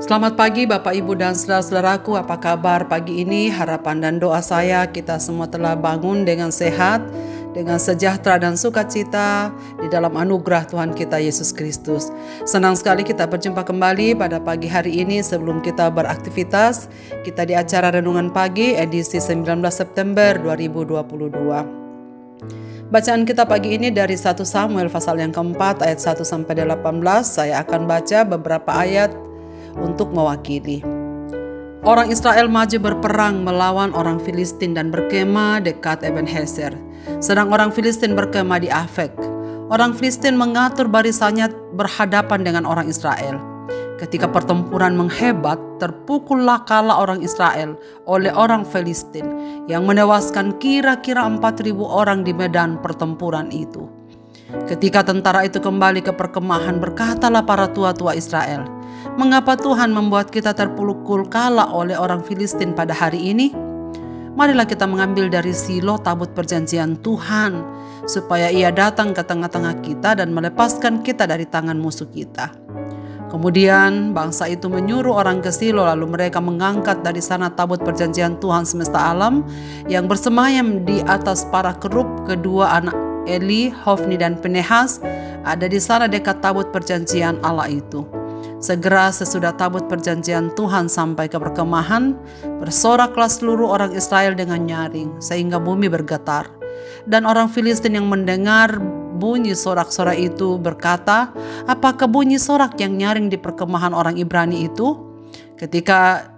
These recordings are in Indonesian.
Selamat pagi Bapak Ibu dan saudara-saudaraku, apa kabar pagi ini? Harapan dan doa saya kita semua telah bangun dengan sehat, dengan sejahtera dan sukacita di dalam anugerah Tuhan kita Yesus Kristus. Senang sekali kita berjumpa kembali pada pagi hari ini. Sebelum kita beraktivitas, kita di acara Renungan Pagi edisi 19 September 2022. Bacaan kita pagi ini dari 1 Samuel pasal yang keempat ayat 1 sampai 18. Saya akan baca beberapa ayat untuk mewakili. Orang Israel maju berperang melawan orang Filistin dan berkemah dekat Ebenezer. Sedang orang Filistin berkemah di Afek. Orang Filistin mengatur barisannya berhadapan dengan orang Israel. Ketika pertempuran menghebat, terpukullah kala orang Israel oleh orang Filistin yang menewaskan kira-kira 4.000 orang di medan pertempuran itu. Ketika tentara itu kembali ke perkemahan, berkatalah para tua-tua Israel, "Mengapa Tuhan membuat kita terpukul kalah oleh orang Filistin pada hari ini? Marilah kita mengambil dari Silo tabut perjanjian Tuhan, supaya ia datang ke tengah-tengah kita dan melepaskan kita dari tangan musuh kita." Kemudian bangsa itu menyuruh orang ke Silo, lalu mereka mengangkat dari sana tabut perjanjian Tuhan semesta alam yang bersemayam di atas para kerub. Kedua anak Eli, Hofni dan Pinehas ada di sana dekat tabut perjanjian Allah itu. Segera sesudah tabut perjanjian Tuhan sampai ke perkemahan, bersoraklah seluruh orang Israel dengan nyaring, sehingga bumi bergetar. Dan orang Filistin yang mendengar bunyi sorak-sorak itu berkata, "Apakah bunyi sorak yang nyaring di perkemahan orang Ibrani itu?" Ketika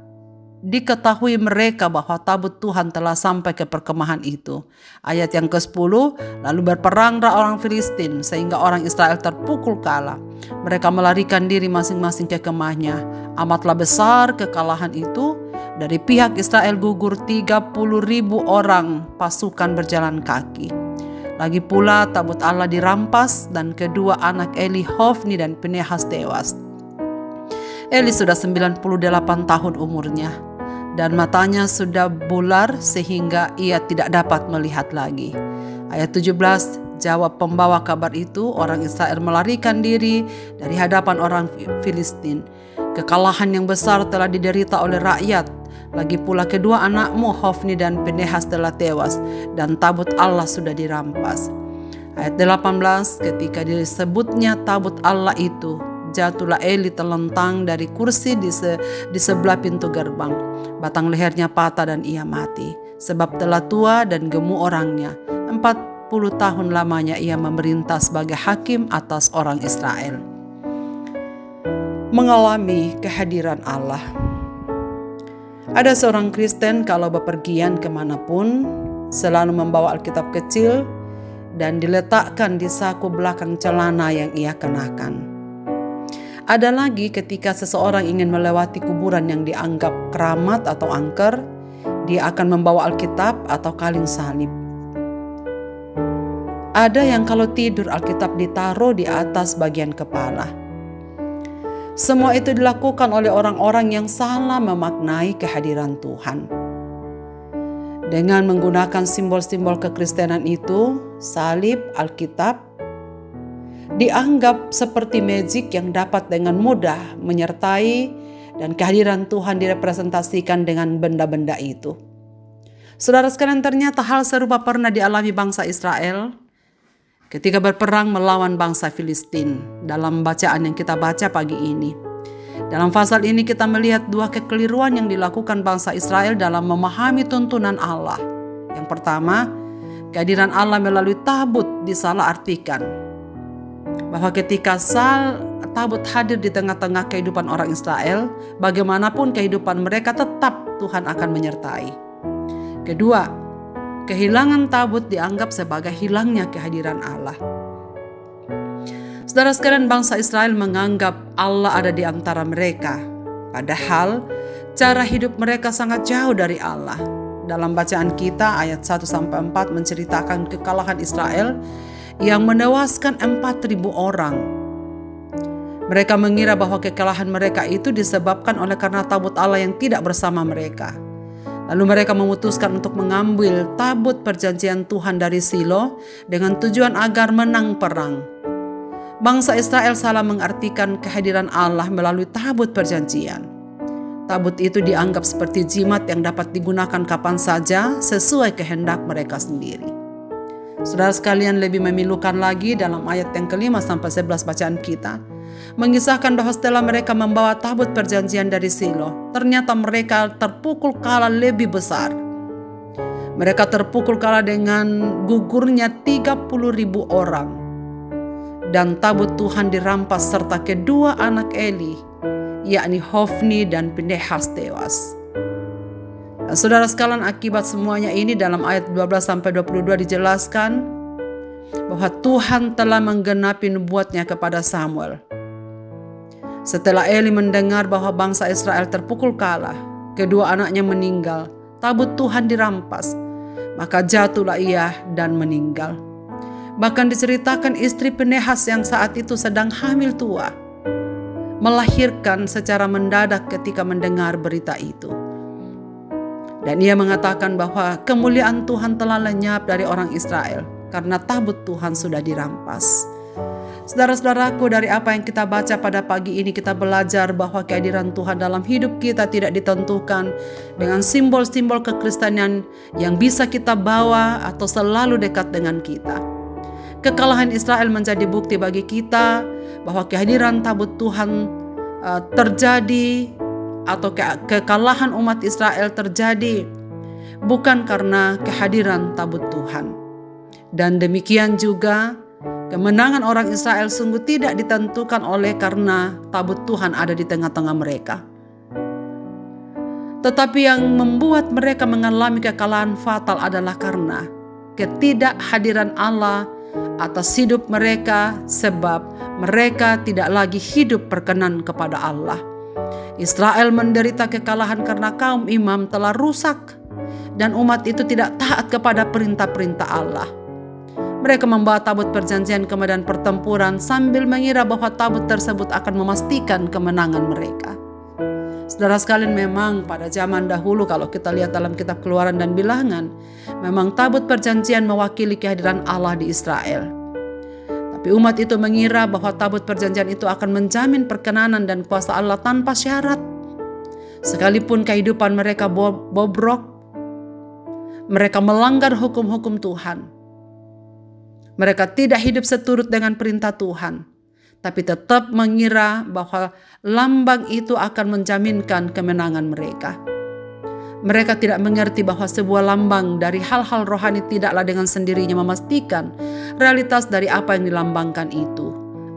diketahui mereka bahwa tabut Tuhan telah sampai ke perkemahan itu. Ayat yang ke-10, lalu berperanglah orang Filistin sehingga orang Israel terpukul kalah. Mereka melarikan diri masing-masing ke kemahnya. Amatlah besar kekalahan itu. Dari pihak Israel gugur 30.000 orang pasukan berjalan kaki. Lagi pula tabut Allah dirampas dan kedua anak Eli, Hofni dan Pinehas tewas. Eli sudah 98 tahun umurnya dan matanya sudah bular sehingga ia tidak dapat melihat lagi. Ayat 17, jawab pembawa kabar itu, orang Israel melarikan diri dari hadapan orang Filistin. Kekalahan yang besar telah diderita oleh rakyat. Lagi pula kedua anakmu Hofni dan Pinehas telah tewas dan tabut Allah sudah dirampas. Ayat 18, ketika disebutnya tabut Allah itu, jatuhlah Eli terlentang dari kursi di sebelah pintu gerbang. Batang lehernya patah dan ia mati, sebab telah tua dan gemuk orangnya. 40 tahun lamanya ia memerintah sebagai hakim atas orang Israel. Mengalami kehadiran Allah. Ada seorang Kristen kalau bepergian kemanapun selalu membawa Alkitab kecil dan diletakkan di saku belakang celana yang ia kenakan. Ada lagi ketika seseorang ingin melewati kuburan yang dianggap keramat atau angker, dia akan membawa Alkitab atau kaling salib. Ada yang kalau tidur Alkitab ditaruh di atas bagian kepala. Semua itu dilakukan oleh orang-orang yang salah memaknai kehadiran Tuhan. Dengan menggunakan simbol-simbol kekristenan itu, salib, Alkitab, dianggap seperti magic yang dapat dengan mudah menyertai dan kehadiran Tuhan direpresentasikan dengan benda-benda itu. Saudara sekalian, ternyata hal serupa pernah dialami bangsa Israel ketika berperang melawan bangsa Filistin dalam bacaan yang kita baca pagi ini. Dalam pasal ini kita melihat dua kekeliruan yang dilakukan bangsa Israel dalam memahami tuntunan Allah. Yang pertama, kehadiran Allah melalui tabut disalahartikan. Bahwa ketika tabut hadir di tengah-tengah kehidupan orang Israel, bagaimanapun kehidupan mereka tetap Tuhan akan menyertai. Kedua, kehilangan tabut dianggap sebagai hilangnya kehadiran Allah. Saudara sekalian, bangsa Israel menganggap Allah ada di antara mereka, padahal cara hidup mereka sangat jauh dari Allah. Dalam bacaan kita ayat 1-4 menceritakan kekalahan Israel yang menewaskan 4.000 orang. Mereka mengira bahwa kekalahan mereka itu disebabkan oleh karena tabut Allah yang tidak bersama mereka. Lalu mereka memutuskan untuk mengambil tabut perjanjian Tuhan dari Silo dengan tujuan agar menang perang. Bangsa Israel salah mengartikan kehadiran Allah melalui tabut perjanjian. Tabut itu dianggap seperti jimat yang dapat digunakan kapan saja sesuai kehendak mereka sendiri. Saudara sekalian, lebih memilukan lagi dalam ayat yang ke-5 sampai 11 bacaan kita, mengisahkan bahwa setelah mereka membawa tabut perjanjian dari Silo, ternyata mereka terpukul kalah lebih besar. Mereka terpukul kalah dengan gugurnya 30.000 orang. Dan tabut Tuhan dirampas serta kedua anak Eli, yakni Hofni dan Pinehas tewas. Dan saudara sekalian, akibat semuanya ini dalam ayat 12-22 dijelaskan bahwa Tuhan telah menggenapi nubuatnya kepada Samuel. Setelah Eli mendengar bahwa bangsa Israel terpukul kalah, kedua anaknya meninggal, tabut Tuhan dirampas, maka jatuhlah ia dan meninggal. Bahkan diceritakan istri Pinehas yang saat itu sedang hamil tua, melahirkan secara mendadak ketika mendengar berita itu. Dan ia mengatakan bahwa kemuliaan Tuhan telah lenyap dari orang Israel karena tabut Tuhan sudah dirampas. Saudara-saudaraku, dari apa yang kita baca pada pagi ini, kita belajar bahwa kehadiran Tuhan dalam hidup kita tidak ditentukan dengan simbol-simbol kekristenan yang bisa kita bawa atau selalu dekat dengan kita. Kekalahan Israel menjadi bukti bagi kita bahwa kehadiran tabut Tuhan terjadi, atau kekalahan umat Israel terjadi bukan karena kehadiran tabut Tuhan. Dan demikian juga kemenangan orang Israel sungguh tidak ditentukan oleh karena tabut Tuhan ada di tengah-tengah mereka. Tetapi yang membuat mereka mengalami kekalahan fatal adalah karena ketidakhadiran Allah atas hidup mereka, sebab mereka tidak lagi hidup berkenan kepada Allah. Israel menderita kekalahan karena kaum imam telah rusak dan umat itu tidak taat kepada perintah-perintah Allah. Mereka membawa tabut perjanjian ke medan pertempuran sambil mengira bahwa tabut tersebut akan memastikan kemenangan mereka. Saudara sekalian, memang pada zaman dahulu kalau kita lihat dalam kitab Keluaran dan Bilangan, memang tabut perjanjian mewakili kehadiran Allah di Israel. Tapi umat itu mengira bahwa tabut perjanjian itu akan menjamin perkenanan dan kuasa Allah tanpa syarat. Sekalipun kehidupan mereka bobrok, mereka melanggar hukum-hukum Tuhan. Mereka tidak hidup seturut dengan perintah Tuhan, tapi tetap mengira bahwa lambang itu akan menjaminkan kemenangan mereka. Mereka tidak mengerti bahwa sebuah lambang dari hal-hal rohani tidaklah dengan sendirinya memastikan realitas dari apa yang dilambangkan itu.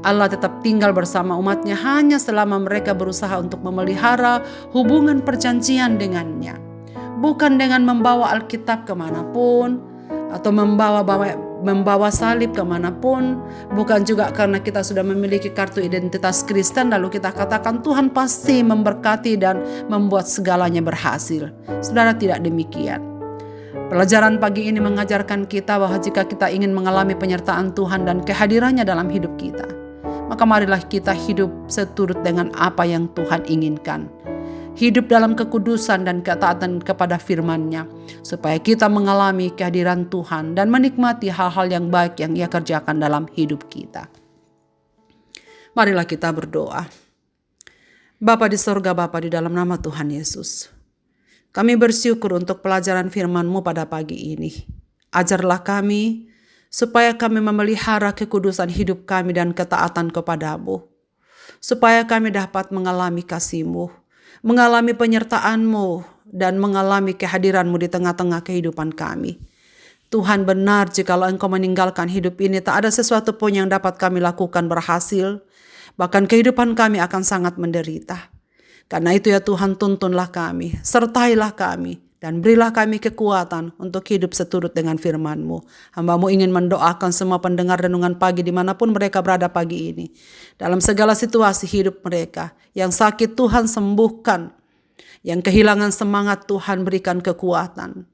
Allah tetap tinggal bersama umatnya hanya selama mereka berusaha untuk memelihara hubungan perjanjian dengannya. Bukan dengan membawa Alkitab kemanapun atau membawa salib kemanapun. Bukan juga karena kita sudah memiliki kartu identitas Kristen lalu kita katakan Tuhan pasti memberkati dan membuat segalanya berhasil. Saudara, tidak demikian. Pelajaran pagi ini mengajarkan kita bahwa jika kita ingin mengalami penyertaan Tuhan dan kehadirannya dalam hidup kita, maka marilah kita hidup seturut dengan apa yang Tuhan inginkan. Hidup dalam kekudusan dan ketaatan kepada firman-Nya, supaya kita mengalami kehadiran Tuhan dan menikmati hal-hal yang baik yang Ia kerjakan dalam hidup kita. Marilah kita berdoa. Bapa di sorga, Bapa di dalam nama Tuhan Yesus, kami bersyukur untuk pelajaran firman-Mu pada pagi ini. Ajarlah kami supaya kami memelihara kekudusan hidup kami dan ketaatan kepada-Mu, supaya kami dapat mengalami kasih-Mu, mengalami penyertaan-Mu, dan mengalami kehadiran-Mu di tengah-tengah kehidupan kami. Tuhan, benar jikalau Engkau meninggalkan hidup ini, tak ada sesuatu pun yang dapat kami lakukan berhasil. Bahkan kehidupan kami akan sangat menderita. Karena itu ya Tuhan, tuntunlah kami, sertailah kami, dan berilah kami kekuatan untuk hidup seturut dengan firman-Mu. Hamba-Mu ingin mendoakan semua pendengar renungan pagi dimanapun mereka berada pagi ini. Dalam segala situasi hidup mereka, yang sakit Tuhan sembuhkan, yang kehilangan semangat Tuhan berikan kekuatan.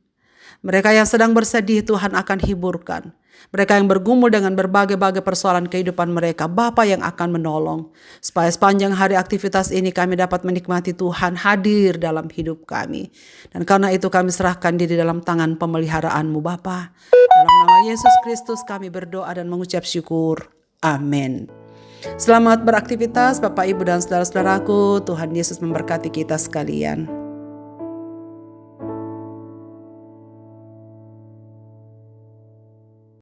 Mereka yang sedang bersedih Tuhan akan hiburkan. Mereka yang bergumul dengan berbagai-bagai persoalan kehidupan mereka, Bapa yang akan menolong. Supaya sepanjang hari aktivitas ini kami dapat menikmati Tuhan hadir dalam hidup kami. Dan karena itu kami serahkan diri dalam tangan pemeliharaan-Mu Bapa. Dalam nama Yesus Kristus kami berdoa dan mengucap syukur. Amin. Selamat beraktivitas Bapak Ibu dan saudara-saudaraku. Tuhan Yesus memberkati kita sekalian.